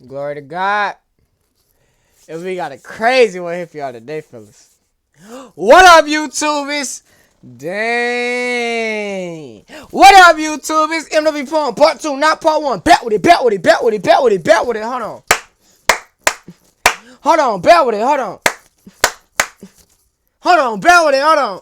Glory to God. And we got a crazy one here for y'all today, fellas. What up, YouTubers? Dang. What up, YouTubers? MW Porn Part 2, not Part 1. Bet with it, bet with it, bet with it, bet with it, bet with it. Hold on. Hold on, bet with it, hold on. Hold on, bet with it, hold on.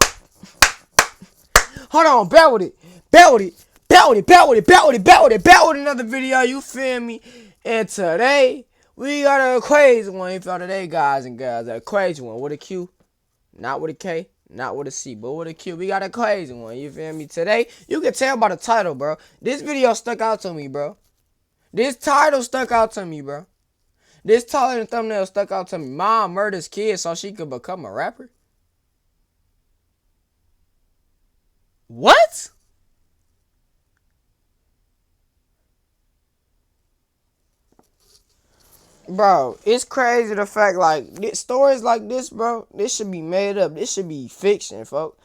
Hold on, bet with it, bet with it, bet with it, bet with it, bet with it, bet with it, bet with another video, you feel me? And today, we got a crazy one for today, guys and girls. A crazy one with a Q, not with a K, not with a C, but with a Q. We got a crazy one, you feel me? Today, you can tell by the title, bro. This video stuck out to me, bro. This title stuck out to me, bro. This title and thumbnail stuck out to me. Mom murders kids so she could become a rapper. What? Bro, it's crazy the fact, like, stories like this, bro, this should be made up. This should be fiction, folks.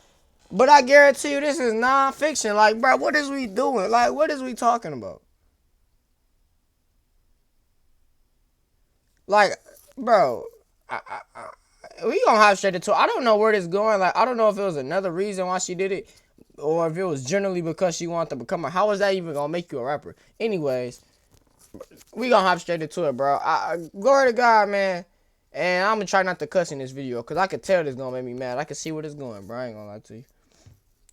But I guarantee you this is non-fiction. Like, bro, what is we doing? Like, what is we talking about? Like, bro, we gonna have straight into it. I don't know where this going. Like, I don't know if it was another reason why she did it, or if it was generally because she wanted to become a... How is that even gonna make you a rapper? Anyways, we gonna hop straight into it, bro. Glory to God, man. And I'm gonna try not to cuss in this video, because I can tell this gonna make me mad. I can see where this going, bro. I ain't gonna lie to you.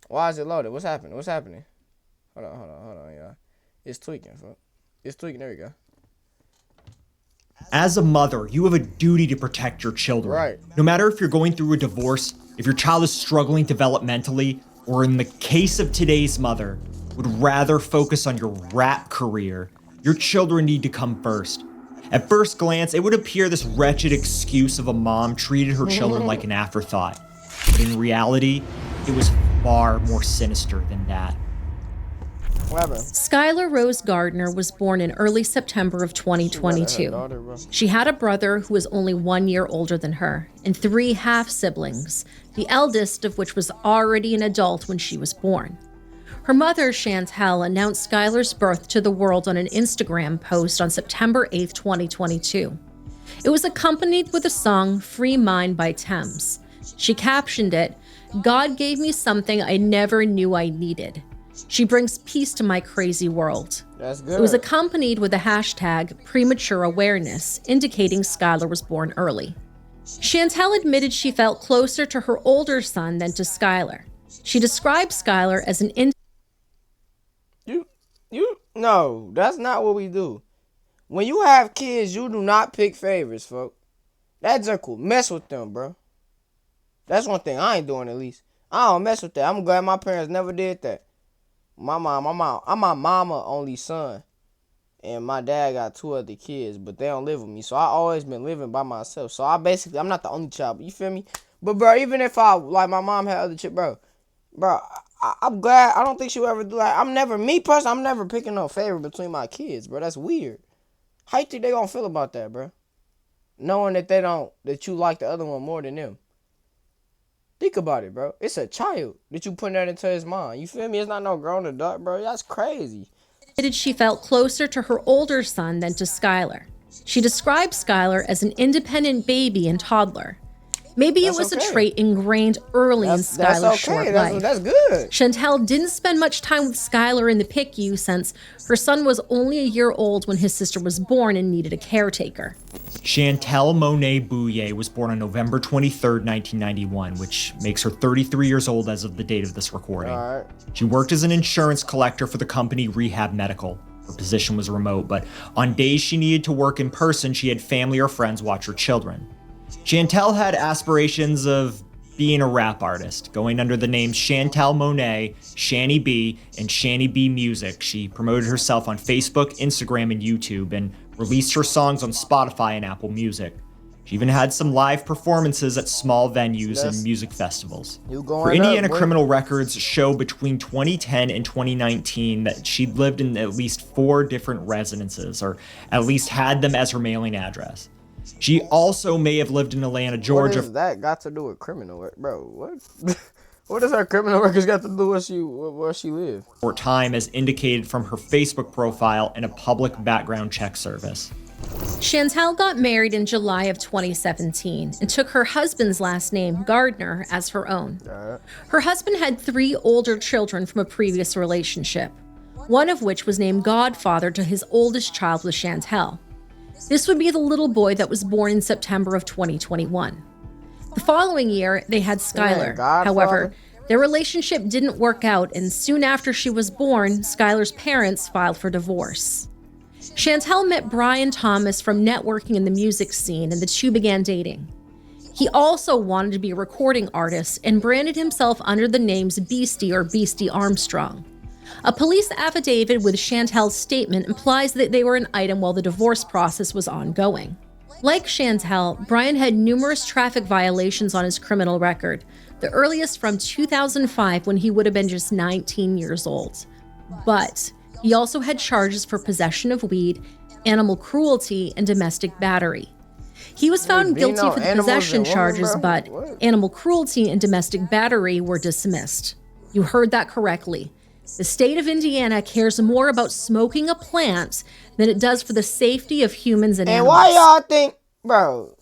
Why is it loaded? What's happening? What's happening? Hold on, y'all. It's tweaking, folks. It's tweaking. There we go. As a mother, you have a duty to protect your children. Right. No matter if you're going through a divorce, if your child is struggling developmentally, or in the case of today's mother, would rather focus on your rap career, your children need to come first. At first glance, it would appear this wretched excuse of a mom treated her children like an afterthought. But in reality, it was far more sinister than that. Skylar Rose Gardner was born in early September of 2022. She had a brother who was only 1 year older than her, and 3 half-siblings, the eldest of which was already an adult when she was born. Her mother, Chantel, announced Skylar's birth to the world on an Instagram post on September 8, 2022. It was accompanied with the song Free Mind by Thames. She captioned it, "God gave me something I never knew I needed. She brings peace to my crazy world." That's good. It was accompanied with the hashtag premature awareness, indicating Skylar was born early. Chantel admitted she felt closer to her older son than to Skylar. She described Skylar as an No, that's not what we do. When you have kids, you do not pick favorites, folks. That jerk mess with them, bro. That's one thing I ain't doing, at least. I don't mess with that. I'm glad my parents never did that. I'm my mama only son, and my dad got 2 other kids, but they don't live with me, so I always been living by myself. So I'm not the only child, but you feel me? But bro, even if my mom had other chicks, bro, I'm glad. I don't think she would ever do that. I'm never picking no favorite between my kids, bro. That's weird. How you think they gonna feel about that, bro? Knowing that you like the other one more than them. Think about it, bro. It's a child that you putting that into his mind. You feel me? It's not no grown adult, bro. That's crazy. She felt closer to her older son than to Skylar. She described Skylar as an independent baby and toddler. Maybe it was a trait ingrained early in Skylar's short life. That's good. Chantel didn't spend much time with Skylar in the PICU since her son was only a year old when his sister was born and needed a caretaker. Chantel Monet Bouye was born on November 23rd, 1991, which makes her 33 years old as of the date of this recording. All right. She worked as an insurance collector for the company Rehab Medical. Her position was remote, but on days she needed to work in person, she had family or friends watch her children. Chantel had aspirations of being a rap artist, going under the names Chantel Monet, Shanny B, and Shanny B Music. She promoted herself on Facebook, Instagram, and YouTube, and released her songs on Spotify and Apple Music. She even had some live performances at small venues and music festivals. Her Indiana criminal records show between 2010 and 2019 that she'd lived in at least 4 different residences, or at least had them as her mailing address. She also may have lived in Atlanta, Georgia. What does that got to do with criminal work? Bro, what? What does her criminal records got to do with where she lived? For time as indicated from her Facebook profile and a public background check service. Chantel got married in July of 2017 and took her husband's last name, Gardner, as her own. Her husband had 3 older children from a previous relationship, one of which was named godfather to his oldest child with Chantel. This would be the little boy that was born in September of 2021. The following year, they had Skylar. However, their relationship didn't work out, and soon after she was born, Skylar's parents filed for divorce. Chantel met Brian Thomas from networking in the music scene, and the two began dating. He also wanted to be a recording artist and branded himself under the names Beastie or Beastie Armstrong. A police affidavit with Chantel's statement implies that they were an item while the divorce process was ongoing. Like Chantel, Brian had numerous traffic violations on his criminal record, the earliest from 2005 when he would have been just 19 years old. But he also had charges for possession of weed, animal cruelty, and domestic battery. He was found guilty for the possession charges, but animal cruelty and domestic battery were dismissed. You heard that correctly. The state of Indiana cares more about smoking a plant than it does for the safety of humans and animals. And why y'all think, bro?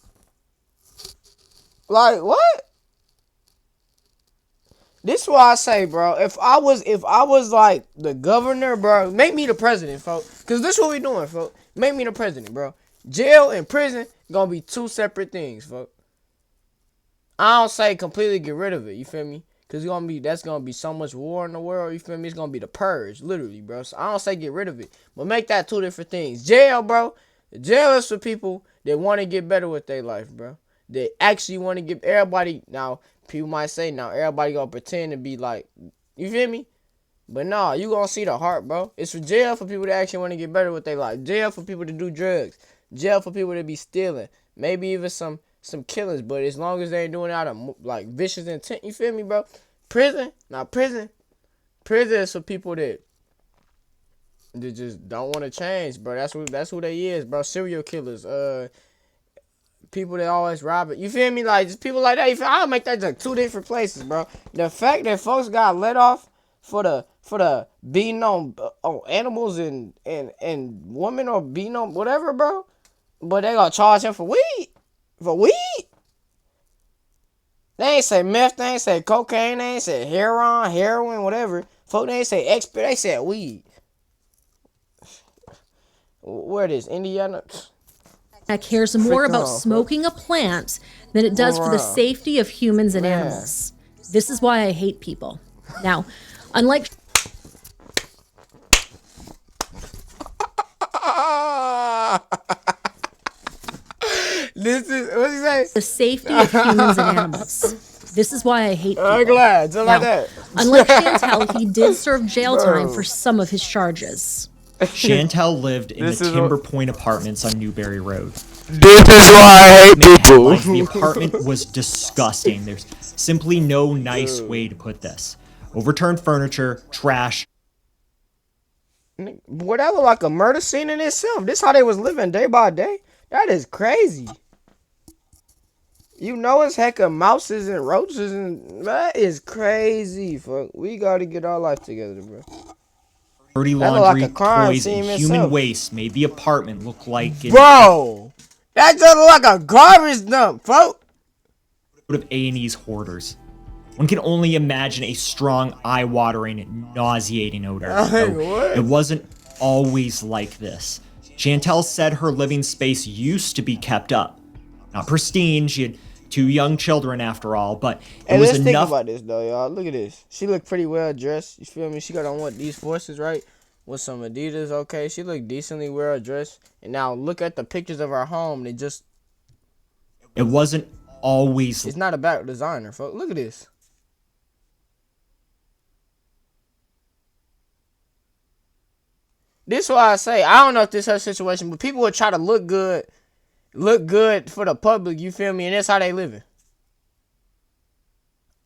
Like, what? This is why I say, bro, if I was like the governor, bro, make me the president, folks. Cause this is what we doing, folks. Make me the president, bro. Jail and prison gonna be 2 separate things, folks. I don't say completely get rid of it, you feel me? Cause that's gonna be so much war in the world, you feel me? It's gonna be the purge, literally, bro. So I don't say get rid of it, but make that 2 different things. Jail, bro. Jail is for people that want to get better with their life, bro. That actually want to give everybody. Now, people might say, now everybody gonna pretend to be like, you feel me? But nah, you gonna see the heart, bro. It's for jail for people that actually want to get better with their life. Jail for people to do drugs. Jail for people to be stealing. Maybe even some killings, but as long as they ain't doing it out of like vicious intent, you feel me, bro? Prison is for people that just don't want to change, bro. That's who they is, bro. Serial killers, people that always rob it. You feel me? Like just people like that. I'll make that like 2 different places, bro. The fact that folks got let off for the beating on animals and women or beating on whatever, bro. But they gonna charge him for weed. For weed? They ain't say meth, they ain't say cocaine, they ain't say heroin, whatever. Folk, they ain't say expert, they said weed. Where it is, Indiana? That cares more about smoking a plant than it does for the safety of humans and animals. This is why I hate people. Now, unlike This is what you say? The safety of humans and animals. This is why I hate people. I'm glad. Just like that. Unlike Chantel, he did serve jail time for some of his charges. Chantel lived in the Timber Point Apartments on Newberry Road. This is why I hate people. The apartment was disgusting. There's simply no nice way to put this. Overturned furniture, trash. Whatever, like a murder scene in itself. This how they was living day by day. That is crazy. You know it's heck of mouses and roaches, and that is crazy, fuck. We gotta get our life together, bro. Dirty laundry, like toys, and human waste made the apartment look like bro, that just look like a garbage dump, folks. Of A&E's hoarders. One can only imagine a strong, eye-watering, nauseating odor. It wasn't always like this. Chantel said her living space used to be kept up. Not pristine, she had 2 young children after all, but it was enough. Think about this though, y'all. Look at this. She looked pretty well dressed. You feel me? She got on these forces, right? With some Adidas, okay? She looked decently well dressed. And now look at the pictures of her home. It wasn't always. It's not about designer, folks. Look at this. This is why I say, I don't know if this is her situation, but people would try to look good for the public, you feel me? And that's how they living.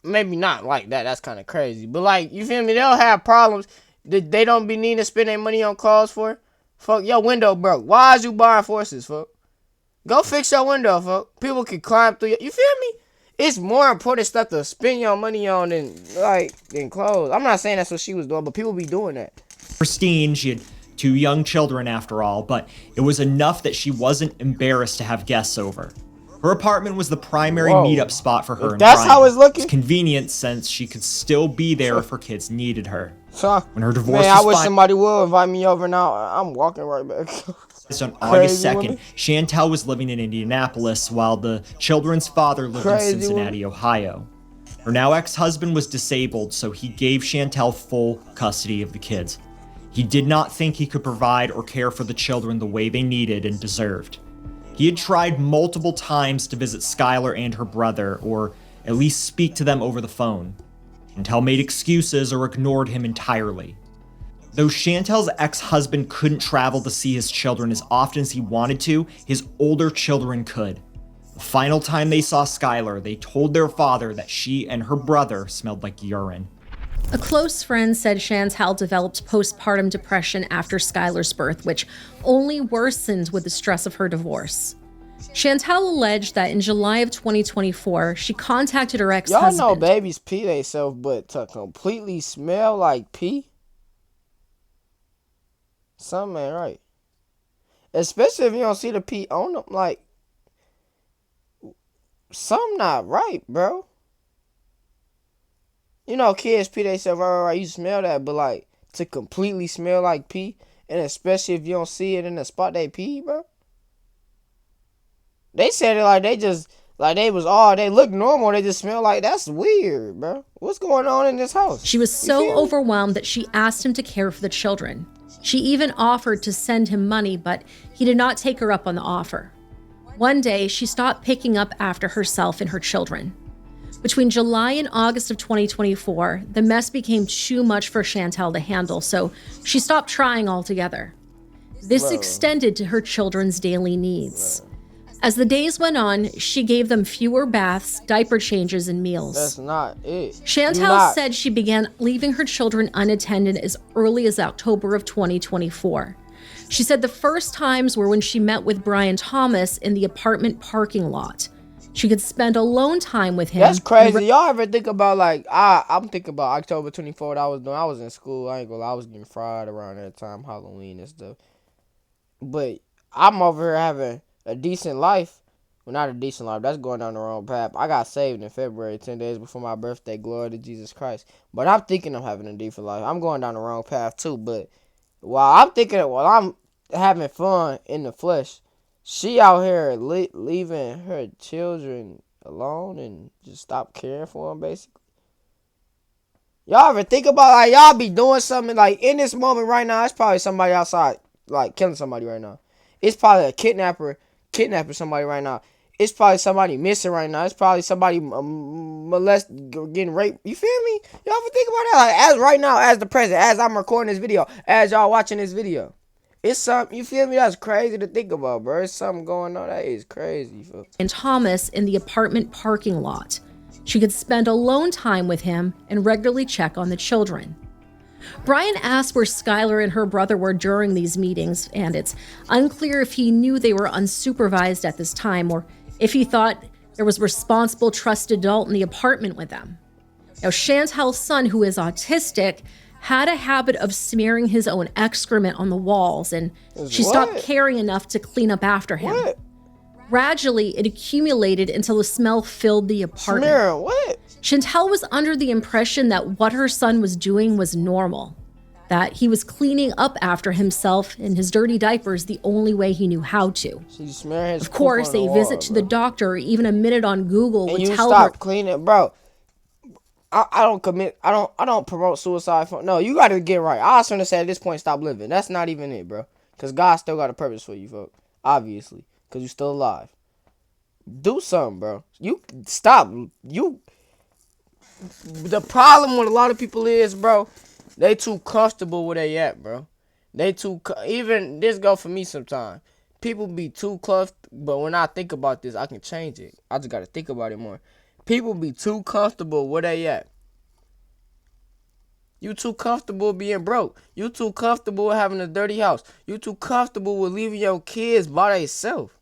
Maybe not like that. That's kind of crazy. But like, you feel me? They'll have problems that they don't be needing to spend their money on clothes for. Fuck, your window broke. Why is you buying forces, fuck? Go fix your window, fuck. People can climb through you feel me? It's more important stuff to spend your money on than clothes. I'm not saying that's what she was doing, but people be doing that. Pristine, she had 2 young children after all, but it was enough that she wasn't embarrassed to have guests over. Her apartment was the primary meetup spot for her and that's Brian. how it's looking. It's convenient since she could still be there if her kids needed her. When her divorce Man, I was wish somebody would invite me over now. I'm walking right back. on August 2nd, Chantel was living in Indianapolis while the children's father lived in Cincinnati, Ohio. Her now ex-husband was disabled, so he gave Chantel full custody of the kids. He did not think he could provide or care for the children the way they needed and deserved. He had tried multiple times to visit Skylar and her brother, or at least speak to them over the phone. Chantel made excuses or ignored him entirely. Though Chantel's ex-husband couldn't travel to see his children as often as he wanted to, his older children could. The final time they saw Skylar, they told their father that she and her brother smelled like urine. A close friend said Chantel developed postpartum depression after Skylar's birth, which only worsened with the stress of her divorce. Chantel alleged that in July of 2024, she contacted her ex-husband. Y'all know babies pee themselves, but to completely smell like pee? Something ain't right. Especially if you don't see the pee on them. Like, something not right, bro. You know, kids pee themselves, right, you smell that, but like, to completely smell like pee, and especially if you don't see it in the spot they pee, bro. They said it like they just, like they was all, they look normal, they just smell like, that's weird, bro. What's going on in this house? She was so overwhelmed that she asked him to care for the children. She even offered to send him money, but he did not take her up on the offer. One day, she stopped picking up after herself and her children. Between July and August of 2024, the mess became too much for Chantel to handle, so she stopped trying altogether. This extended to her children's daily needs. As the days went on, she gave them fewer baths, diaper changes, and meals. That's not it. Chantel said she began leaving her children unattended as early as October of 2024. She said the first times were when she met with Brian Thomas in the apartment parking lot. She could spend alone time with him. That's crazy. Y'all ever think about, like, I'm thinking about October 24th, I was in school. I ain't gonna lie, I was getting fried around that time, Halloween and stuff. But I'm over here having a decent life. Well, not a decent life. That's going down the wrong path. I got saved in February, 10 days before my birthday. Glory to Jesus Christ. But I'm thinking I'm having a decent life. I'm going down the wrong path too. But while I'm having fun in the flesh, she out here leaving her children alone and just stop caring for them, basically. Y'all ever think about, like, y'all be doing something, like, in this moment right now, it's probably somebody outside, like, killing somebody right now. It's probably a kidnapping somebody right now. It's probably somebody missing right now. It's probably somebody getting raped. You feel me? Y'all ever think about that? Like, as right now, as the present, as I'm recording this video, as y'all watching this video. It's something, you feel me? That's crazy to think about, bro. It's something going on. That is crazy. And Thomas in the apartment parking lot. She could spend alone time with him and regularly check on the children. Brian asked where Skylar and her brother were during these meetings, and it's unclear if he knew they were unsupervised at this time or if he thought there was a responsible, trusted adult in the apartment with them. Now, Chantel's son, who is autistic, had a habit of smearing his own excrement on the walls, and she stopped caring enough to clean up after him. What? Gradually, it accumulated until the smell filled the apartment. Smear what? Chantel was under the impression that what her son was doing was normal, that he was cleaning up after himself in his dirty diapers the only way he knew how to. Of course, a visit to the doctor or even a minute on Google would tell her. Stop cleaning, bro. I don't promote suicide. No, you got to get right. I was going to say at this point, stop living. That's not even it, bro. Because God still got a purpose for you, folks. Obviously. Because you're still alive. Do something, bro. You stop. The problem with a lot of people is, bro, they too comfortable where they at, bro. Even this go for me sometimes. People be too comfortable, but when I think about this, I can change it. I just got to think about it more. People be too comfortable where they at. You too comfortable being broke. You too comfortable having a dirty house. You too comfortable with leaving your kids by themselves.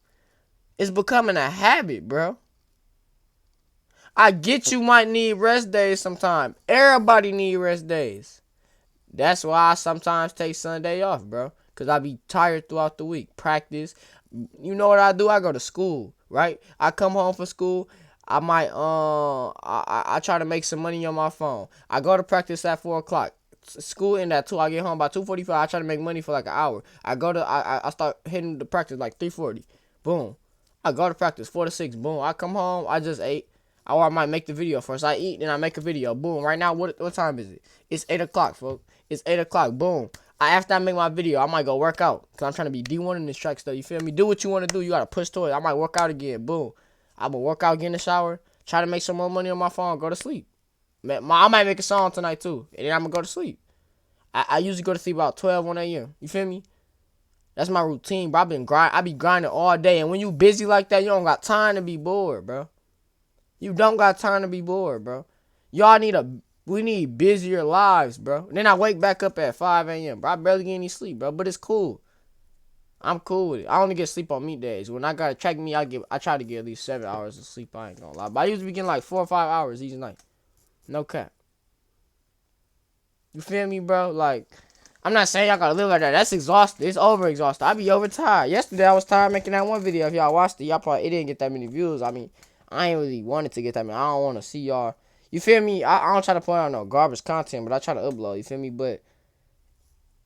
It's becoming a habit, bro. I get you might need rest days sometime. Everybody need rest days. That's why I sometimes take Sunday off, bro. because I be tired throughout the week. Practice. You know what I do? I go to school, right? I come home from school. I might I try to make some money on my phone. I go to practice at 4 o'clock. School in at 2. I get home by 2:45. I try to make money for like an hour. I start hitting the practice like 3:40. Boom. I go to practice 4 to 6. Boom. I come home. I just ate. Or I might make the video first. I eat, then I make a video. Boom. Right now, what time is it? It's 8 o'clock, folks. It's 8 o'clock. Boom. After I make my video, I might go work out. Because I'm trying to be D1 in this track stuff. You feel me? Do what you want to do. You got to push towards it. I might work out again. Boom. I'm going to work out, get in the shower, try to make some more money on my phone, go to sleep. I might make a song tonight, too. And then I'm going to go to sleep. I usually go to sleep about 12, 1 a.m. You feel me? That's my routine, bro. I be grinding all day. And when you busy like that, you don't got time to be bored, bro. You don't got time to be bored, bro. We need busier lives, bro. And then I wake back up at 5 a.m., bro. I barely get any sleep, bro. But it's cool. I'm cool with it. I only get sleep on meat days. When I gotta check me, I try to get at least 7 hours of sleep. I ain't gonna lie. But I usually be getting like 4 or 5 hours each night. No cap. You feel me, bro? Like, I'm not saying y'all gotta live like that. That's exhausted. It's over exhausted. I be overtired. Yesterday I was tired making that one video. If y'all watched it, it didn't get that many views. I mean, I ain't really wanted to get that many. I don't want to see y'all. You feel me? I don't try to put out no garbage content, but I try to upload. You feel me? But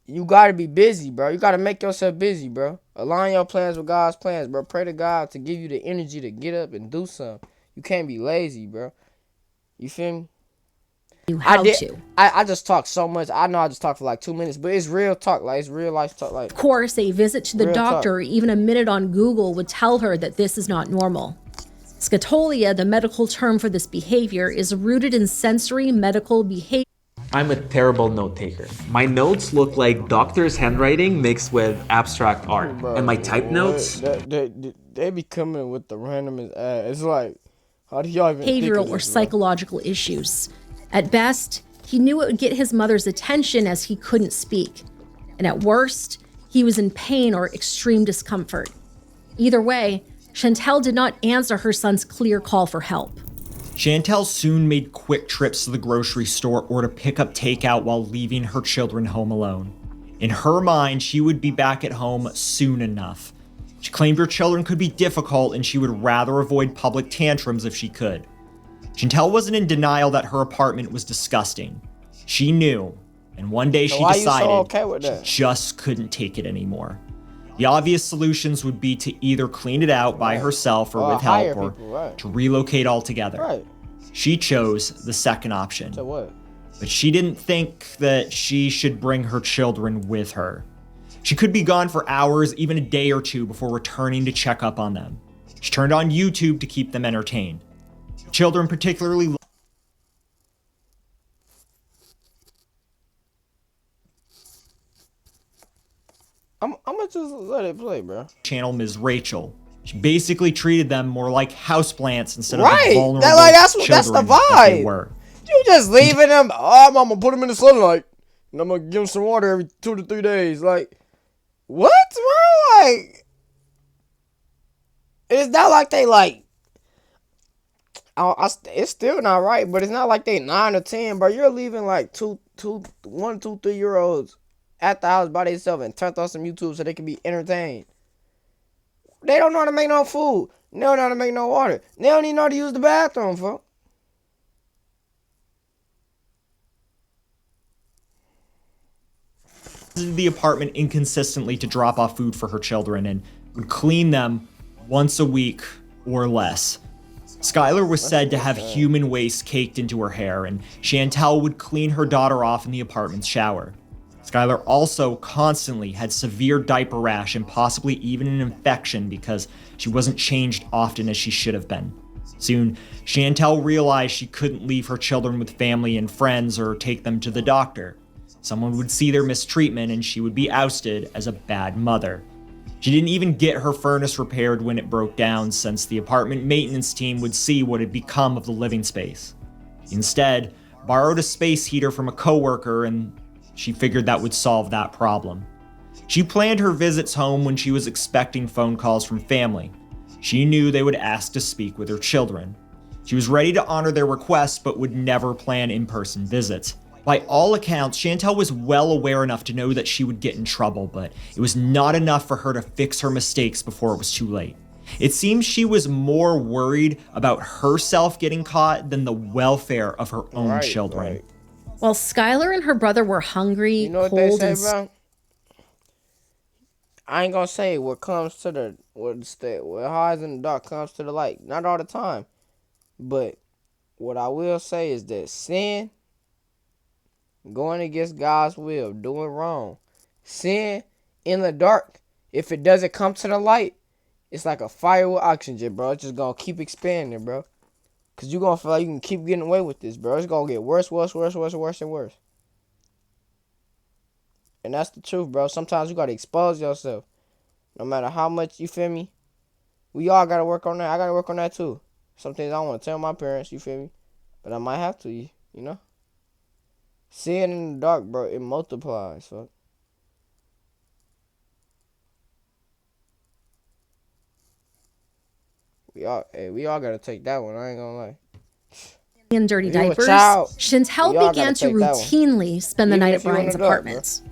you gotta be busy, bro. You gotta make yourself busy, bro. Align your plans with God's plans, bro. Pray to God to give you the energy to get up and do something. You can't be lazy, bro. You feel me? I just talk so much. I know I just talk for like 2 minutes, but it's real talk. Like, it's real life talk. Like, of course, a visit to the doctor or even a minute on Google would tell her that this is not normal. Scatolia, the medical term for this behavior, is rooted in sensory medical behavior. I'm a terrible note taker. My notes look like doctor's handwriting mixed with abstract art. bro, and my type notes... They be coming with the randomest ass. It's like, how do y'all even behavioral or psychological issues. At best, he knew it would get his mother's attention as he couldn't speak. And at worst, he was in pain or extreme discomfort. Either way, Chantel did not answer her son's clear call for help. Chantel soon made quick trips to the grocery store or to pick up takeout while leaving her children home alone. In her mind, she would be back at home soon enough. She claimed her children could be difficult and she would rather avoid public tantrums if she could. Chantel wasn't in denial that her apartment was disgusting. She knew, and one day she decided she just couldn't take it anymore. The obvious solutions would be to either clean it out by herself or with help, or to relocate altogether. She chose the second option. So what? But she didn't think that she should bring her children with her. She could be gone for hours, even a day or two, before returning to check up on them. She turned on YouTube to keep them entertained. Children particularly I'm gonna just let it play, bro. Channel Ms. Rachel. She basically treated them more like houseplants instead of the vulnerable that's the children vibe. that they were. You just leaving them. I'm gonna put them in the sunlight, and I'm gonna give them some water every 2 to 3 days. Like, what, bro? Like, it's not like they like. It's still not right, but it's not like they 9 or 10, bro. You're leaving like 1, 2, 3-year-olds at the house by themselves and turn on some YouTube so they can be entertained. They don't know how to make no food. They don't know how to make no water. They don't even know how to use the bathroom, folks. Visited the apartment inconsistently to drop off food for her children and would clean them once a week or less. Skylar was said to have human waste caked into her hair, and Chantel would clean her daughter off in the apartment's shower. Skylar also constantly had severe diaper rash and possibly even an infection because she wasn't changed often as she should have been. Soon, Chantel realized she couldn't leave her children with family and friends or take them to the doctor. Someone would see their mistreatment and she would be ousted as a bad mother. She didn't even get her furnace repaired when it broke down, since the apartment maintenance team would see what had become of the living space. Instead, borrowed a space heater from a coworker, and she figured that would solve that problem. She planned her visits home when she was expecting phone calls from family. She knew they would ask to speak with her children. She was ready to honor their requests, but would never plan in-person visits. By all accounts, Chantel was well aware enough to know that she would get in trouble, but it was not enough for her to fix her mistakes before it was too late. It seems she was more worried about herself getting caught than the welfare of her own children. Right. While Skylar and her brother were hungry, You know what cold, they and say, bro? I ain't gonna say what comes to the what hides in the dark comes to the light. Not all the time, but what I will say is that sin, going against God's will, doing wrong, sin in the dark, if it doesn't come to the light, it's like a fire with oxygen, bro. It's just gonna keep expanding, bro. Cause you gonna feel like you can keep getting away with this, bro. It's gonna get worse, and worse. And that's the truth, bro. Sometimes you gotta expose yourself. No matter how much, you feel me? We all gotta work on that. I gotta work on that too. Some things I don't wanna tell my parents, you feel me? But I might have to, you know? Sin in the dark, bro, it multiplies, fuck. We all gotta take that one, I ain't gonna lie. in dirty If you a diapers, child, Chantel y'all began gotta to take that one. routinely spend the Even night if at you an Brian's adult, apartment.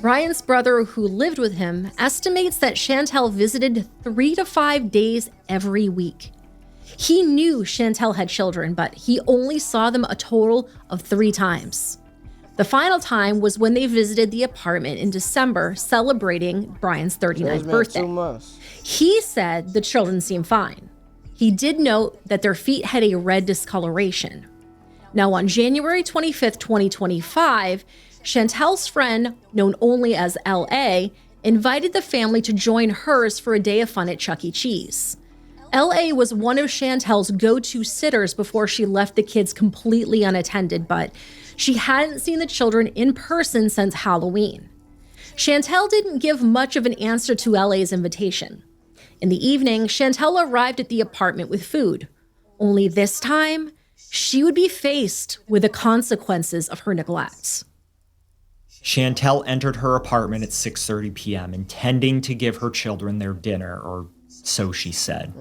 Brian's brother, who lived with him, estimates that Chantel visited 3 to 5 days every week. He knew Chantel had children, but he only saw them a total of 3 times. The final time was when they visited the apartment in December, celebrating Brian's 39th birthday. 2 months. He said the children seemed fine. He did note that their feet had a red discoloration. Now, on January 25th, 2025, Chantel's friend, known only as L.A., invited the family to join hers for a day of fun at Chuck E. Cheese. L.A. was one of Chantel's go-to sitters before she left the kids completely unattended, but she hadn't seen the children in person since Halloween. Chantel didn't give much of an answer to L.A.'s invitation. In the evening, Chantel arrived at the apartment with food. Only this time, she would be faced with the consequences of her neglect. Chantel entered her apartment at 6:30 p.m., intending to give her children their dinner, or so she said.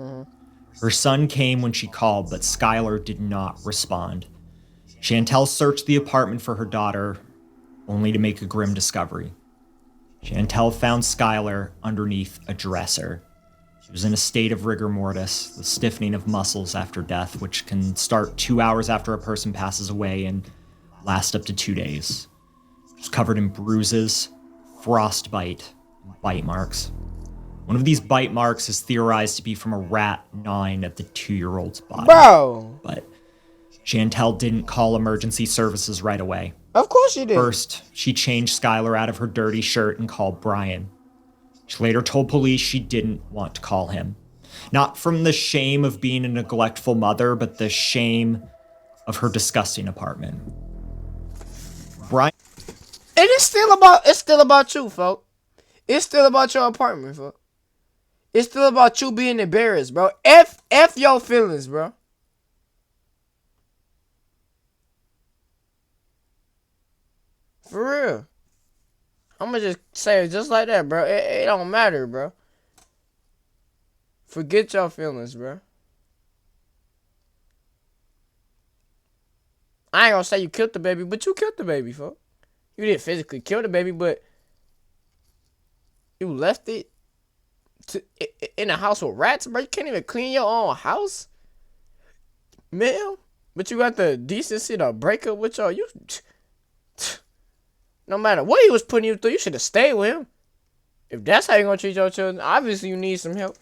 Her son came when she called, but Skylar did not respond. Chantel searched the apartment for her daughter, only to make a grim discovery. Chantel found Skylar underneath a dresser. She was in a state of rigor mortis, the stiffening of muscles after death, which can start 2 hours after a person passes away and last up to 2 days. She was covered in bruises, frostbite, and bite marks. One of these bite marks is theorized to be from a rat gnawing at the 2-year-old's body. Bro! But Chantel didn't call emergency services right away. Of course you did. First, she changed Skylar out of her dirty shirt and called Brian. She later told police she didn't want to call him. Not from the shame of being a neglectful mother, but the shame of her disgusting apartment. Brian... It's still about you, folks. It's still about your apartment, folks. It's still about you being embarrassed, bro. F your feelings, bro. For real. I'm gonna just say it just like that, bro. It don't matter, bro. Forget your feelings, bro. I ain't gonna say you killed the baby, but you killed the baby, folks. You didn't physically kill the baby, but you left it in a house with rats, bro. You can't even clean your own house, man. But you got the decency to break up with y'all. No matter what he was putting you through, you should have stayed with him. If that's how you're gonna treat your children, obviously you need some help.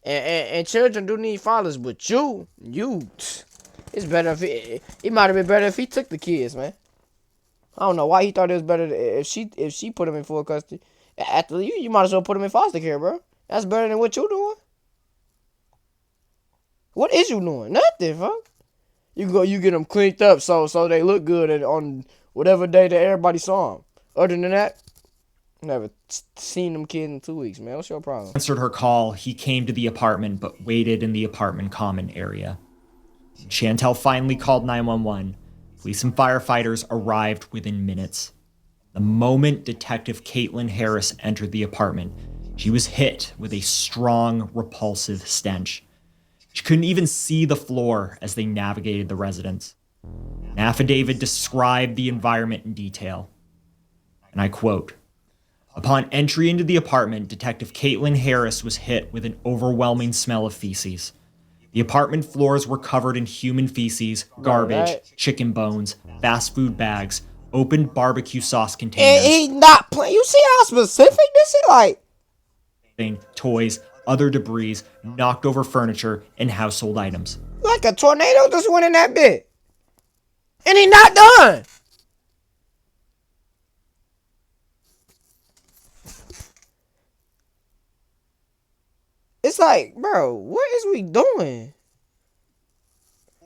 And children do need fathers, but it's better if it might have been better if he took the kids, man. I don't know why he thought it was better if she put him in full custody. After you might as well put him in foster care, bro. That's better than what you doing. What is you doing? Nothing, fuck. You get them cleaned up so they look good on whatever day that everybody saw them. Other than that, never seen them kids in 2 weeks, man. What's your problem? Answered her call, he came to the apartment but waited in the apartment common area. Chantel finally called 911. Police and firefighters arrived within minutes. The moment Detective Caitlin Harris entered the apartment, she was hit with a strong, repulsive stench. She couldn't even see the floor as they navigated the residence. An affidavit described the environment in detail. And I quote, "Upon entry into the apartment, Detective Caitlin Harris was hit with an overwhelming smell of feces. The apartment floors were covered in human feces, garbage, chicken bones, fast food bags, opened barbecue sauce containers. And he not playing. You see how specific this is? Like, toys, other debris, knocked over furniture, and household items. Like a tornado just went in that bit. And he not done. It's like, bro, what is we doing?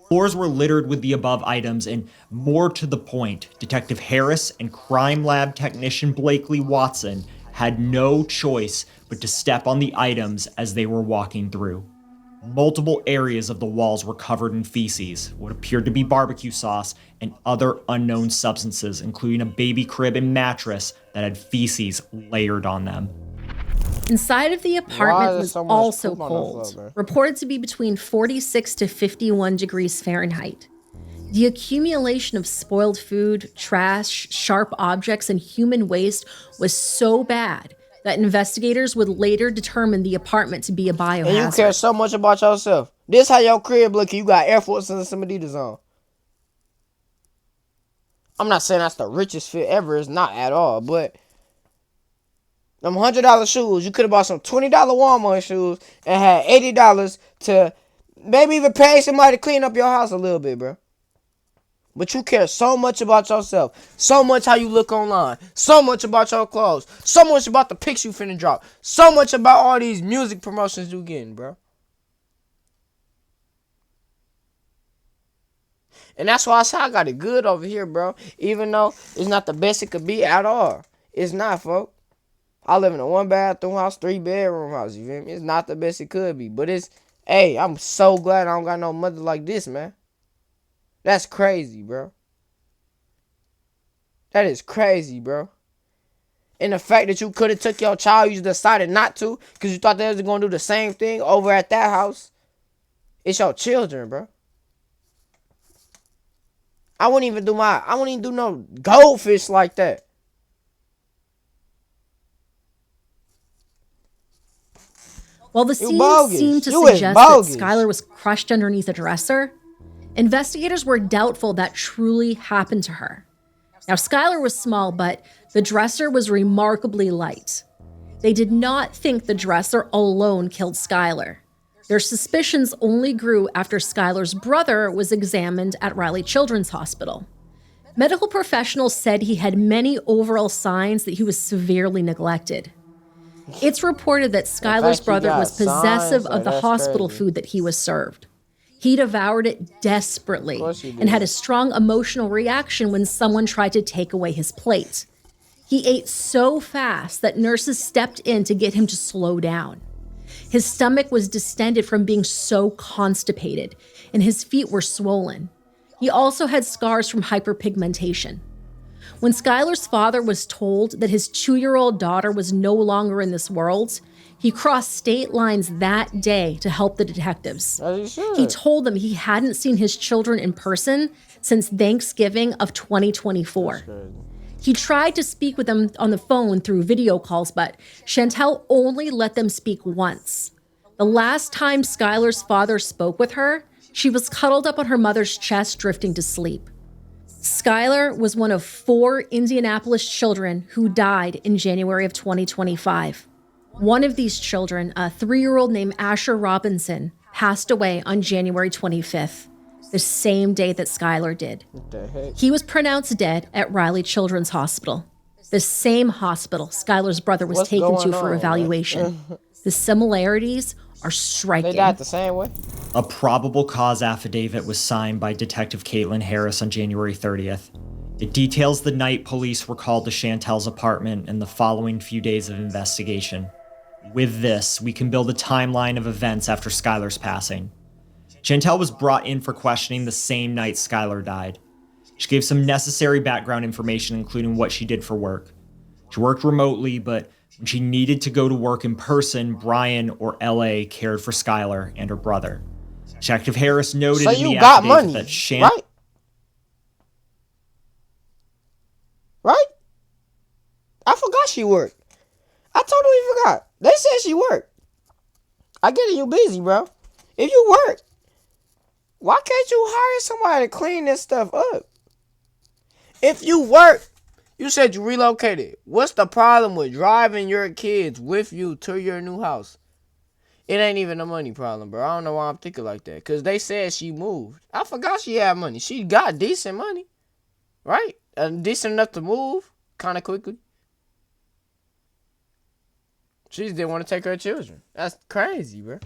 Floors were littered with the above items, and more to the point, Detective Harris and crime lab technician Blakely Watson had no choice but to step on the items as they were walking through. Multiple areas of the walls were covered in feces, what appeared to be barbecue sauce, and other unknown substances, including a baby crib and mattress that had feces layered on them. Inside of the apartment was also cold, reported to be between 46 to 51 degrees Fahrenheit. The accumulation of spoiled food, trash, sharp objects, and human waste was so bad that investigators would later determine the apartment to be a biohazard. And you care so much about yourself. This how your crib look. You got Air Force and some Adidas on. I'm not saying that's the richest fit ever. It's not at all. But them $100 shoes, you could have bought some $20 Walmart shoes and had $80 to maybe even pay somebody to clean up your house a little bit, bro. But you care so much about yourself, so much how you look online, so much about your clothes, so much about the pics you finna drop, so much about all these music promotions you getting, bro. And that's why I say I got it good over here, bro. Even though it's not the best it could be at all. It's not, folks. I live in a 1-bathroom house, 3-bedroom house, you feel me? It's not the best it could be. But it's, hey, I'm so glad I don't got no mother like this, man. That's crazy, bro. That is crazy, bro. And the fact that you could have took your child, you decided not to, because you thought they was going to do the same thing over at that house. It's your children, bro. I wouldn't even do no goldfish like that. While the scene seemed to suggest that Skylar was crushed underneath a dresser, investigators were doubtful that truly happened to her. Now, Skylar was small, but the dresser was remarkably light. They did not think the dresser alone killed Skylar. Their suspicions only grew after Skylar's brother was examined at Riley Children's Hospital. Medical professionals said he had many overall signs that he was severely neglected. It's reported that Skylar's brother was possessive of the hospital food that he was served. He devoured it desperately and had a strong emotional reaction when someone tried to take away his plate. He ate so fast that nurses stepped in to get him to slow down. His stomach was distended from being so constipated, and his feet were swollen. He also had scars from hyperpigmentation. When Skylar's father was told that his 2-year-old daughter was no longer in this world, he crossed state lines that day to help the detectives. He told them he hadn't seen his children in person since Thanksgiving of 2024. He tried to speak with them on the phone through video calls, but Chantel only let them speak once. The last time Skylar's father spoke with her, she was cuddled up on her mother's chest, drifting to sleep. Skylar was one of 4 Indianapolis children who died in January of 2025. One of these children, a 3-year-old named Asher Robinson, passed away on January 25th, the same day that Skylar did. What the heck? He was pronounced dead at Riley Children's Hospital, the same hospital Skylar's brother was taken to for evaluation. The similarities are striking. They died the same way? A probable cause affidavit was signed by Detective Caitlin Harris on January 30th. It details the night police were called to Chantel's apartment and the following few days of investigation. With this, we can build a timeline of events after Skylar's passing. Chantel was brought in for questioning the same night Skylar died. She gave some necessary background information, including what she did for work. She worked remotely, but when she needed to go to work in person, Brian or LA cared for Skylar and her brother. Detective Harris noted in the affidavit that right? right? I forgot she worked. I totally forgot. They said she worked. I get it, you busy, bro. If you work, why can't you hire somebody to clean this stuff up? If you work, you said you relocated. What's the problem with driving your kids with you to your new house? It ain't even a money problem, bro. I don't know why I'm thinking like that. Because they said she moved. I forgot she had money. She got decent money, right? Decent enough to move kind of quickly. She just didn't want to take her children. That's crazy, bro.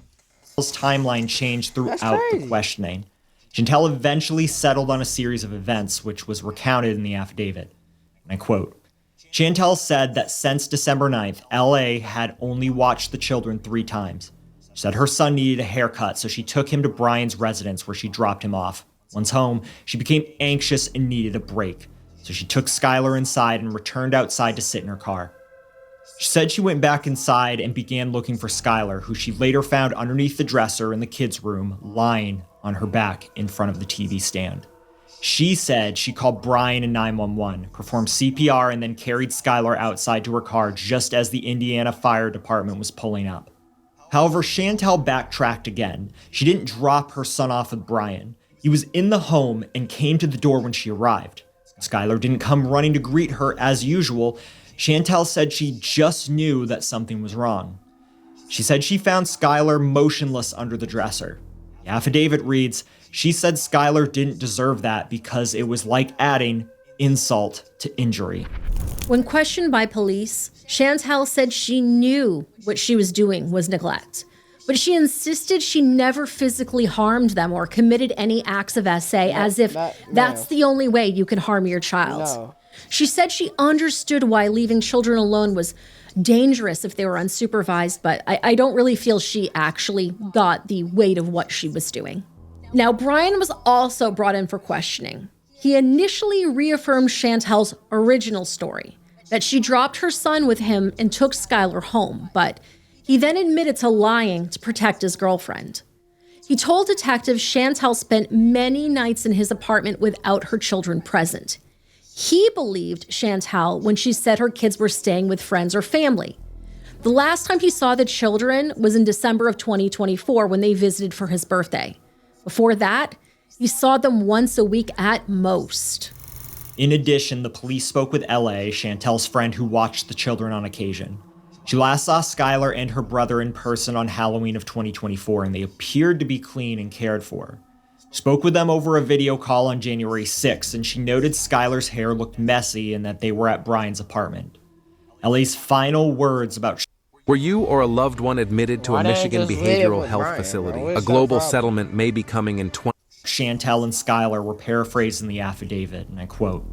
Timeline changed throughout the questioning. Chantel eventually settled on a series of events, which was recounted in the affidavit. And I quote, Chantel said that since December 9th, LA had only watched the children 3 times. She said her son needed a haircut, so she took him to Brian's residence where she dropped him off. Once home, she became anxious and needed a break. So she took Skylar inside and returned outside to sit in her car. She said she went back inside and began looking for Skylar, who she later found underneath the dresser in the kids' room, lying on her back in front of the TV stand. She said she called Brian and 911, performed CPR, and then carried Skylar outside to her car just as the Indiana Fire Department was pulling up. However, Chantel backtracked again. She didn't drop her son off with Brian. He was in the home and came to the door when she arrived. Skylar didn't come running to greet her as usual. Chantel said she just knew that something was wrong. She said she found Skylar motionless under the dresser. The affidavit reads, she said Skylar didn't deserve that because it was like adding insult to injury. When questioned by police, Chantel said she knew what she was doing was neglect, but she insisted she never physically harmed them or committed any acts of SA as if that's the only way you can harm your child. No. She said she understood why leaving children alone was dangerous if they were unsupervised, but I don't really feel she actually got the weight of what she was doing. Now, Brian was also brought in for questioning. He initially reaffirmed Chantel's original story, that she dropped her son with him and took Skylar home, but he then admitted to lying to protect his girlfriend. He told detectives Chantel spent many nights in his apartment without her children present. He believed Chantel when she said her kids were staying with friends or family. The last time he saw the children was in December of 2024 when they visited for his birthday. Before that, he saw them once a week at most. In addition, the police spoke with LA, Chantel's friend who watched the children on occasion. She last saw Skylar and her brother in person on Halloween of 2024, and they appeared to be clean and cared for. Spoke with them over a video call on January 6th, and she noted Skylar's hair looked messy and that they were at Brian's apartment. LA's final words about Were you or a loved one admitted to a Michigan behavioral health facility? A global settlement may be coming in Chantel and Skylar were paraphrased in the affidavit, and I quote,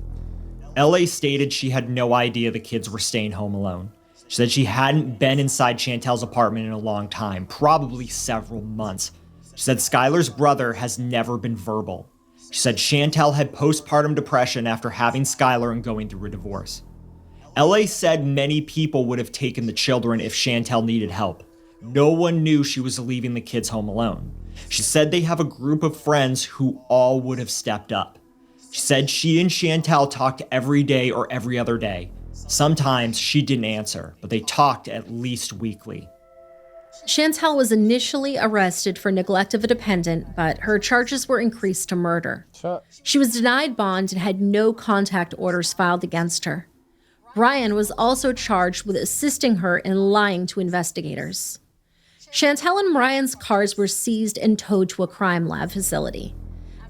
LA stated she had no idea the kids were staying home alone. She said she hadn't been inside Chantel's apartment in a long time, probably several months. She said Skylar's brother has never been verbal. She said Chantel had postpartum depression after having Skylar and going through a divorce. LA said many people would have taken the children if Chantel needed help. No one knew she was leaving the kids home alone. She said they have a group of friends who all would have stepped up. She said she and Chantel talked every day or every other day. Sometimes she didn't answer, but they talked at least weekly. Chantel was initially arrested for neglect of a dependent, but her charges were increased to murder. She was denied bond and had no contact orders filed against her. Brian was also charged with assisting her in lying to investigators. Chantel and Brian's cars were seized and towed to a crime lab facility.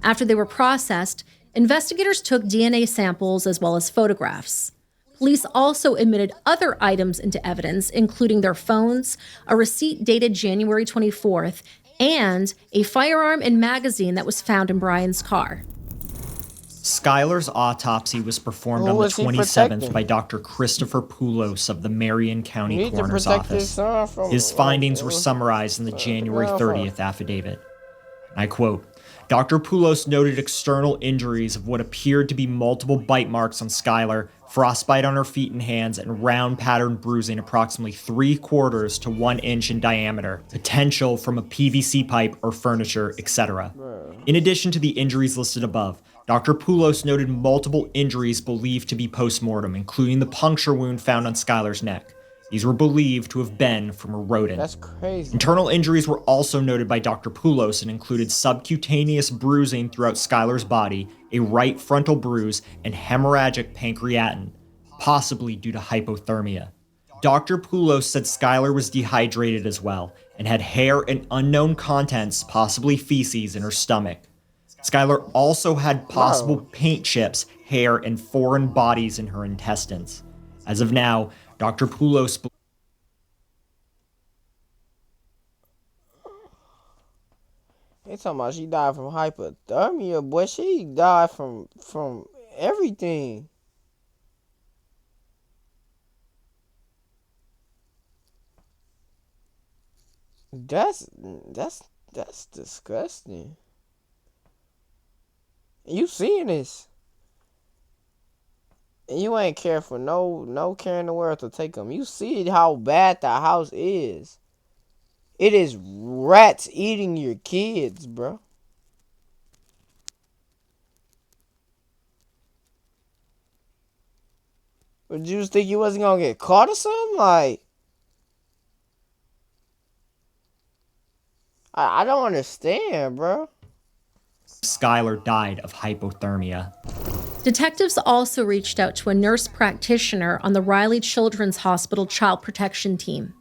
After they were processed, investigators took DNA samples as well as photographs. Police also admitted other items into evidence, including their phones, a receipt dated January 24th, and a firearm and magazine that was found in Brian's car. Skylar's autopsy was performed on the 27th by Dr. Christopher Poulos of the Marion County Coroner's Office. His findings were summarized in the January 30th affidavit. And I quote, Dr. Poulos noted external injuries of what appeared to be multiple bite marks on Skylar, frostbite on her feet and hands, and round patterned bruising approximately 3/4 to 1 inch in diameter, potential from a PVC pipe or furniture, etc. In addition to the injuries listed above, Dr. Poulos noted multiple injuries believed to be post-mortem, including the puncture wound found on Skylar's neck. These were believed to have been from a rodent. That's crazy. Internal injuries were also noted by Dr. Poulos and included subcutaneous bruising throughout Skylar's body, a right frontal bruise, and hemorrhagic pancreatin, possibly due to hypothermia. Dr. Poulos said Skylar was dehydrated as well and had hair and unknown contents, possibly feces, in her stomach. Skylar also had possible paint chips, hair, and foreign bodies in her intestines. As of now, Dr. Poulos They talking about she died from hypothermia, boy. She died from everything. That's disgusting. You seeing this? And you ain't care for no care in the world to take them. You see how bad the house is. It is rats eating your kids, bro. But you just think you wasn't gonna get caught or something? Like, I don't understand, bro. Skylar died of hypothermia. Detectives also reached out to a nurse practitioner on the Riley Children's Hospital Child Protection Team.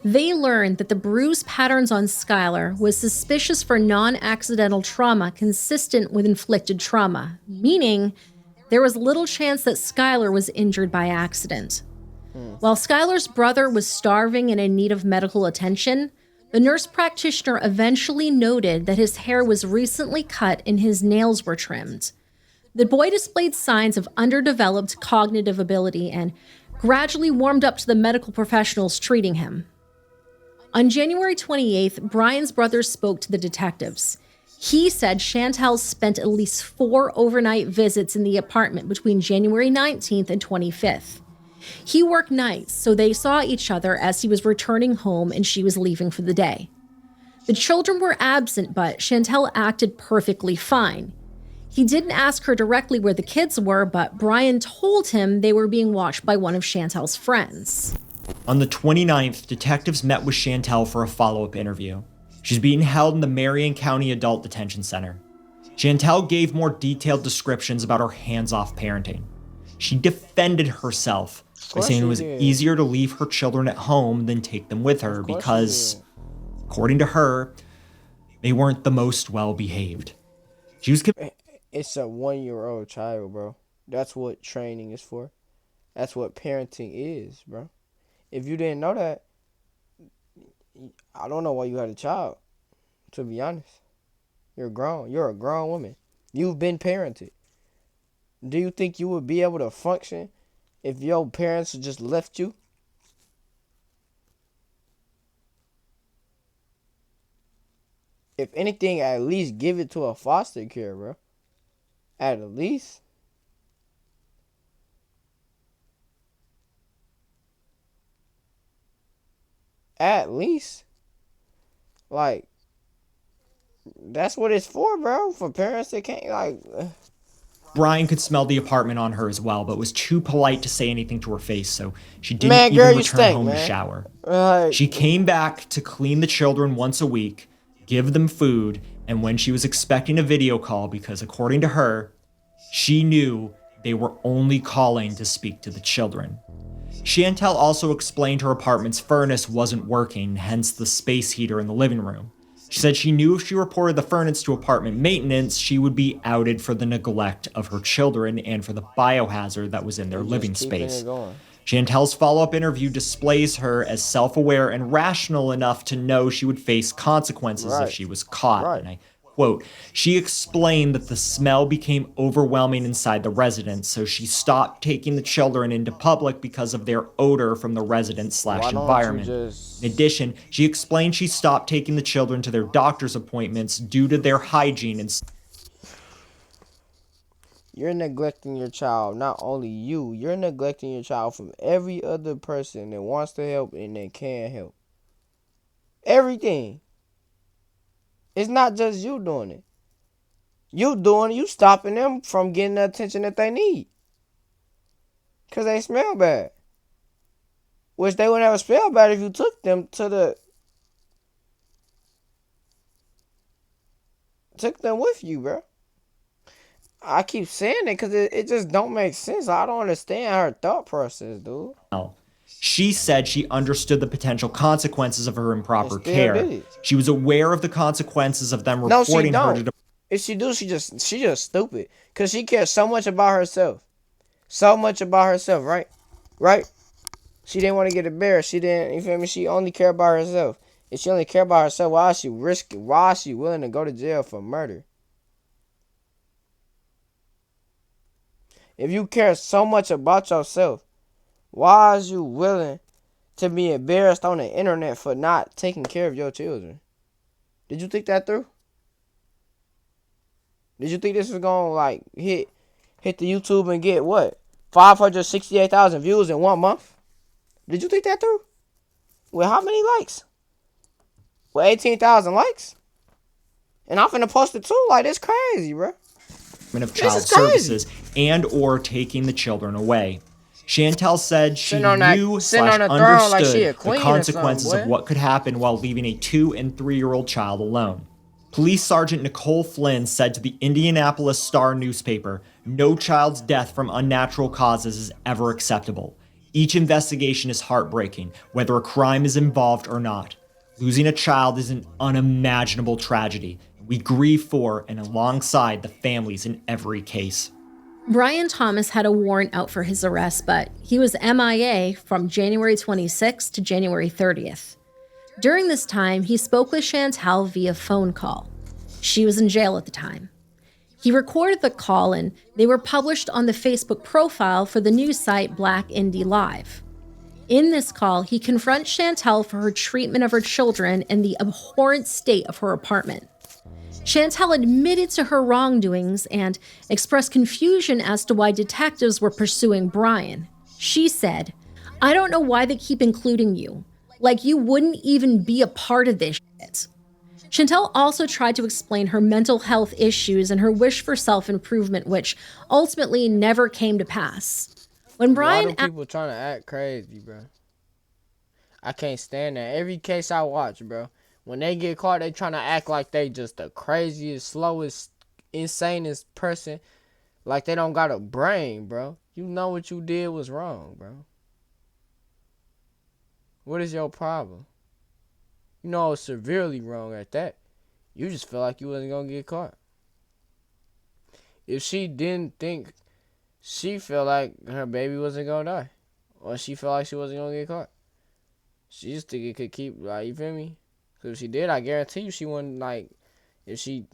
They learned that the bruise patterns on Skylar was suspicious for non-accidental trauma consistent with inflicted trauma, meaning there was little chance that Skylar was injured by accident. While Skylar's brother was starving and in need of medical attention, the nurse practitioner eventually noted that his hair was recently cut and his nails were trimmed. The boy displayed signs of underdeveloped cognitive ability and gradually warmed up to the medical professionals treating him. On January 28th, Brian's brother spoke to the detectives. He said Chantel spent at least 4 overnight visits in the apartment between January 19th and 25th. He worked nights, so they saw each other as he was returning home and she was leaving for the day. The children were absent, but Chantel acted perfectly fine. He didn't ask her directly where the kids were, but Brian told him they were being watched by one of Chantel's friends. On the 29th, detectives met with Chantel for a follow-up interview. She's being held in the Marion County Adult Detention Center. Chantel gave more detailed descriptions about her hands-off parenting. She defended herself by saying it was easier to leave her children at home than take them with her because, according to her, they weren't the most well-behaved. She was It's a 1-year-old child, bro. That's what training is for. That's what parenting is, bro. If you didn't know that, I don't know why you had a child, to be honest. You're grown. You're a grown woman. You've been parented. Do you think you would be able to function if your parents just left you? If anything, at least give it to a foster care, bro. At least. At least. Like, that's what it's for, bro. For parents that can't, like... Brian could smell the apartment on her as well, but was too polite to say anything to her face, so she didn't even return home to shower. She came back to clean the children once a week, give them food, and when she was expecting a video call, because according to her, she knew they were only calling to speak to the children. Chantel also explained her apartment's furnace wasn't working, hence the space heater in the living room. She said she knew if she reported the furnace to apartment maintenance, she would be outed for the neglect of her children and for the biohazard that was in their living space. Chantel's follow-up interview displays her as self-aware and rational enough to know she would face consequences if she was caught. And I quote, she explained that the smell became overwhelming inside the residence, so she stopped taking the children into public because of their odor from the residence/environment. In addition, she explained she stopped taking the children to their doctor's appointments due to their hygiene and... You're neglecting your child. Not only you're neglecting your child from every other person that wants to help and that can help. Everything. It's not just you doing it. You stopping them from getting the attention that they need. Because they smell bad. Which they would never smell bad if you took them with you, bro. I keep saying it because it just don't make sense. I don't understand her thought process, dude. She said she understood the potential consequences of her improper care. She was aware of the consequences of them reporting her to. If she do, she just stupid. Cause she cares so much about herself. So much about herself, right? Right? She didn't want to get embarrassed. She didn't, you feel me? She only cared about herself. If she only cared about herself, why is she risking? Why is she willing to go to jail for murder? If you care so much about yourself, why is you willing to be embarrassed on the internet for not taking care of your children? Did you think that through? Did you think this was gonna like hit the YouTube and get what? 568,000 views in 1 month? Did you think that through? With how many likes? With 18,000 likes? And I'm finna post it too. Like, it's crazy, bro. Of child services and or taking the children away. Chantel said she knew/understood the consequences of what could happen while leaving a 2- and 3-year-old child alone. Police Sergeant Nicole Flynn said to the Indianapolis Star newspaper, "No child's death from unnatural causes is ever acceptable. Each investigation is heartbreaking, whether a crime is involved or not. Losing a child is an unimaginable tragedy. We grieve for and alongside the families in every case." Brian Thomas had a warrant out for his arrest, but he was MIA from January 26th to January 30th. During this time, he spoke with Chantel via phone call. She was in jail at the time. He recorded the call and they were published on the Facebook profile for the news site Black Indie Live. In this call, he confronts Chantel for her treatment of her children and the abhorrent state of her apartment. Chantel admitted to her wrongdoings and expressed confusion as to why detectives were pursuing Brian. She said, "I don't know why they keep including you. Like you wouldn't even be a part of this shit." Chantel also tried to explain her mental health issues and her wish for self-improvement, which ultimately never came to pass. When Brian... people trying to act crazy, bro. I can't stand that. Every case I watch, bro. When they get caught, they trying to act like they just the craziest, slowest, insanest person. Like they don't got a brain, bro. You know what you did was wrong, bro. What is your problem? You know it was severely wrong at that. You just felt like you wasn't going to get caught. If she didn't think, she felt like her baby wasn't going to die. Or she felt like she wasn't going to get caught. She just think it could keep, like, you feel me? Because if she did, I guarantee you she wouldn't, like, if she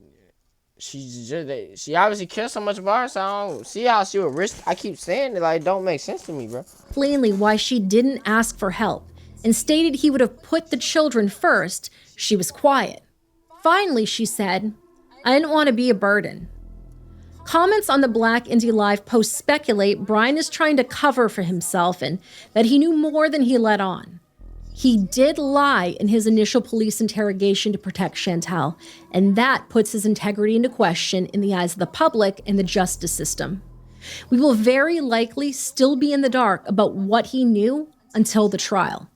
obviously cares so much about her, so I don't see how she would risk. I keep saying it, like, it don't make sense to me, bro. Plainly why she didn't ask for help and stated he would have put the children first, she was quiet. Finally, she said, "I didn't want to be a burden." Comments on the Black Indie Live post speculate Brian is trying to cover for himself and that he knew more than he let on. He did lie in his initial police interrogation to protect Chantel, and that puts his integrity into question in the eyes of the public and the justice system. We will very likely still be in the dark about what he knew until the trial.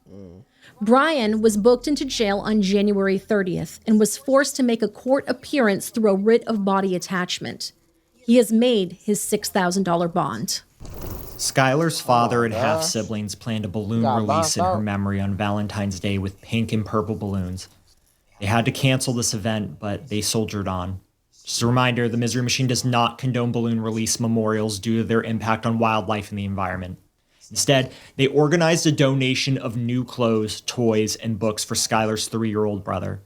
Brian was booked into jail on January 30th and was forced to make a court appearance through a writ of body attachment. He has made his $6,000 bond. Skylar's father and half-siblings planned a balloon release in her memory on Valentine's Day with pink and purple balloons. They had to cancel this event, but they soldiered on. Just a reminder, the Misery Machine does not condone balloon release memorials due to their impact on wildlife and the environment. Instead, they organized a donation of new clothes, toys, and books for Skylar's 3-year-old brother.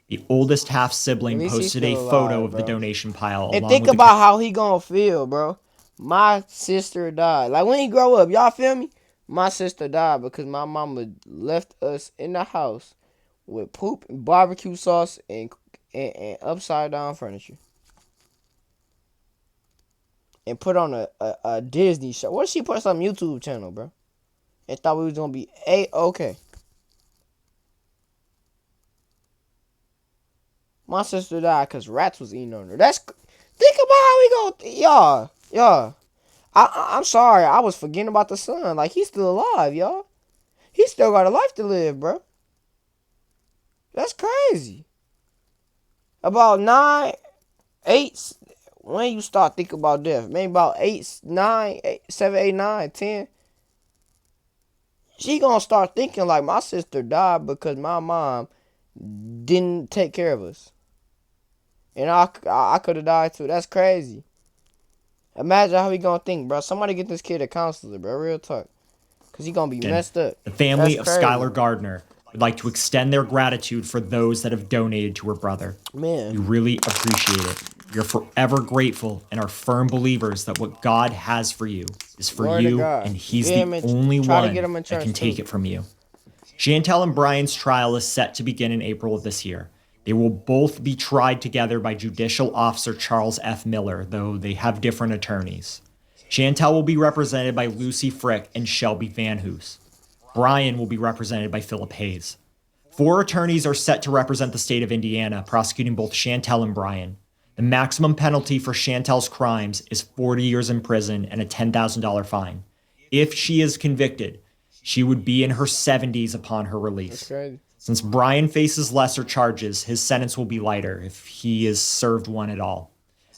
The oldest half-sibling posted a photo of the donation pile. And think about how he gonna feel, bro. My sister died. Like, when he grow up, y'all feel me? My sister died because my mama left us in the house with poop and barbecue sauce and upside-down furniture. And put on a Disney show. What if she put some YouTube channel, bro? And thought we was gonna be A-okay. My sister died because rats was eating on her. Think about how we go, y'all. I'm sorry, I was forgetting about the son. Like, he's still alive, y'all. He still got a life to live, bro. That's crazy. About 9, 8, when you start thinking about death, maybe about 8, 9, 8, 7, 8, 9, 10. She gonna start thinking like, my sister died because my mom didn't take care of us. And I could have died too. That's crazy. Imagine how he gonna think, bro. Somebody get this kid a counselor, bro. Real talk. Because he gonna be messed up. The family of That's crazy. Skylar Gardner would like to extend their gratitude for those that have donated to her brother. Man. We really appreciate it. We are forever grateful and are firm believers that what God has for you is for Glory to you, God. and He's Get the him only try to one get him in that church, can take too. it from you. Chantel and Brian's trial is set to begin in April of this year. They will both be tried together by Judicial Officer Charles F. Miller, though they have different attorneys. Chantel will be represented by Lucy Frick and Shelby Van Hoos. Brian will be represented by Philip Hayes. 4 attorneys are set to represent the state of Indiana, prosecuting both Chantel and Brian. The maximum penalty for Chantel's crimes is 40 years in prison and a $10,000 fine. If she is convicted, she would be in her 70s upon her release. Okay. Since Brian faces lesser charges, his sentence will be lighter if he is served one at all.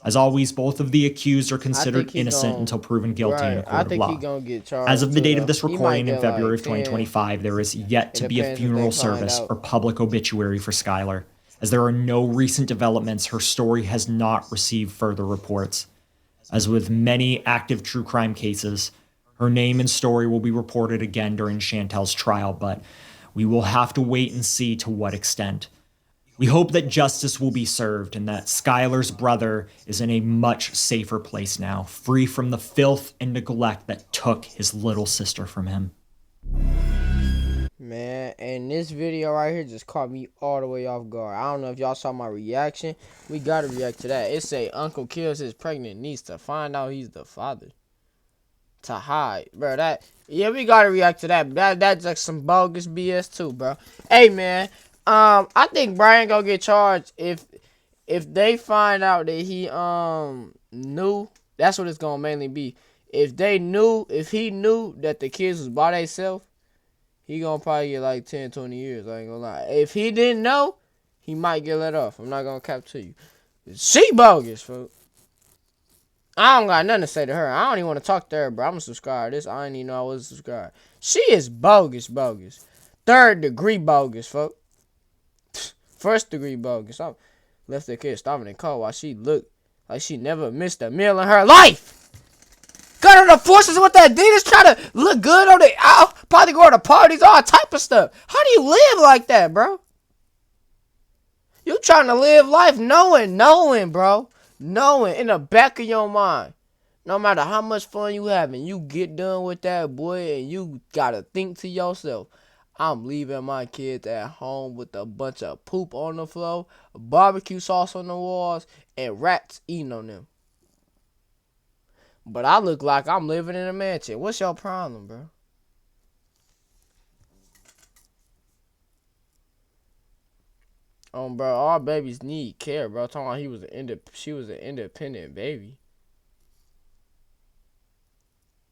As always, both of the accused are considered innocent until proven guilty in a court of law. As of the date of this recording in February of 2025, there is yet to be a funeral service or public obituary for Skylar. As there are no recent developments, her story has not received further reports. As with many active true crime cases, her name and story will be reported again during Chantel's trial, but we will have to wait and see to what extent. We hope that justice will be served and that Skylar's brother is in a much safer place now, free from the filth and neglect that took his little sister from him. Man, and this video right here just caught me all the way off guard. I don't know if y'all saw my reaction. We gotta react to that. It say uncle kills his pregnant niece to find out he's the father. To hide, bro. We gotta react to that. That's like some bogus BS too, bro. Hey, man. I think Brian gonna get charged if they find out that he knew. That's what it's gonna mainly be. If he knew that the kids was by themselves, he gonna probably get like 10, 20 years. I ain't gonna lie. If he didn't know, he might get let off. I'm not gonna cap to you. She bogus, folks. I don't got nothing to say to her. I don't even want to talk to her, bro. I'm a subscriber. I didn't even know I was a subscriber. She is bogus. 3rd degree bogus, folks. 1st degree bogus. I left the kid starving in cold while she looked like she never missed a meal in her life. Got her the forces with that Adidas, try to look good on the out. Probably go to parties, all type of stuff. How do you live like that, bro? You trying to live life knowing, bro. Knowing in the back of your mind. No matter how much fun you having, you get done with that, boy, and you gotta think to yourself, I'm leaving my kids at home with a bunch of poop on the floor, barbecue sauce on the walls, and rats eating on them. But I look like I'm living in a mansion. What's your problem, bro? Bro, all babies need care, bro. Talking about she was an independent baby.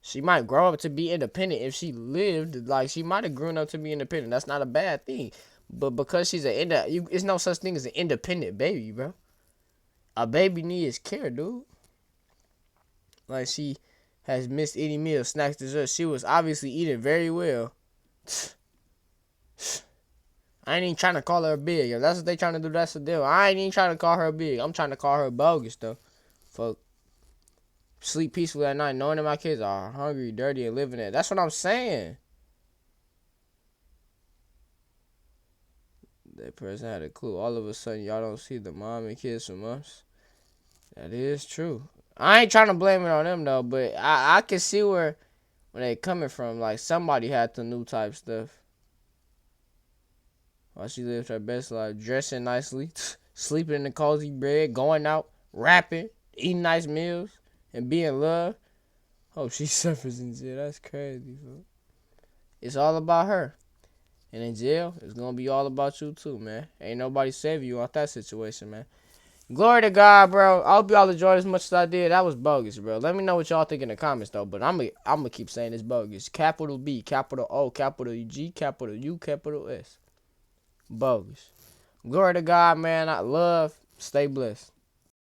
She might grow up to be independent if she lived. Like, she might have grown up to be independent. That's not a bad thing. But because she's it's no such thing as an independent baby, bro. A baby needs care, dude. Like, she has missed any meal, snacks, dessert. She was obviously eating very well. I ain't even trying to call her big. If that's what they trying to do, that's the deal. I ain't even trying to call her big. I'm trying to call her bogus, though. Fuck. Sleep peacefully at night, knowing that my kids are hungry, dirty, and living it. That's what I'm saying. That person had a clue. All of a sudden, y'all don't see the mom and kids from us. That is true. I ain't trying to blame it on them, though, but I can see where they coming from. Like, somebody had the new type stuff. While she lived her best life, dressing nicely, sleeping in the cozy bed, going out, rapping, eating nice meals, and being loved. Hope she suffers in jail. That's crazy, bro. It's all about her. And in jail, it's going to be all about you too, man. Ain't nobody saving you out that situation, man. Glory to God, bro. I hope y'all enjoyed as much as I did. That was bogus, bro. Let me know what y'all think in the comments, though. But I'm gonna keep saying it's bogus. Capital B, capital O, capital G, capital U, capital S. Bogus. Glory to God, man. I love. Stay blessed.